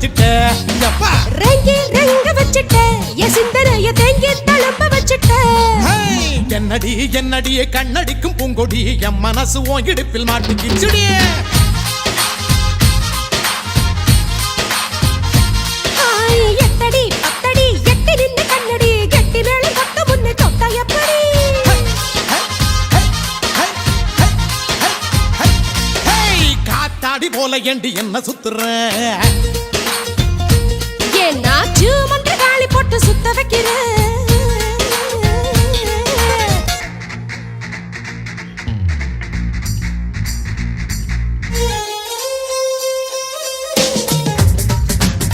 வச்சுட்ட ரெங்கி ரெங்க வச்சுட்ட என் சிந்தனைய தேங்கி தளம்ப வச்சுட்ட என்னடி என்னடியே கண்ணடிக்கும் பூங்கொடி என் மனசு உன் இடுப்பில் மாட்டுக்கிச்சுடி எட்டடி பத்தடி எட்டி நின்று கண்ணடி கெட்டி மேலும் பத்து முன்னு தொட்டா எப்படி காத்தாடி போல ஏண்டி என்ன சுத்துற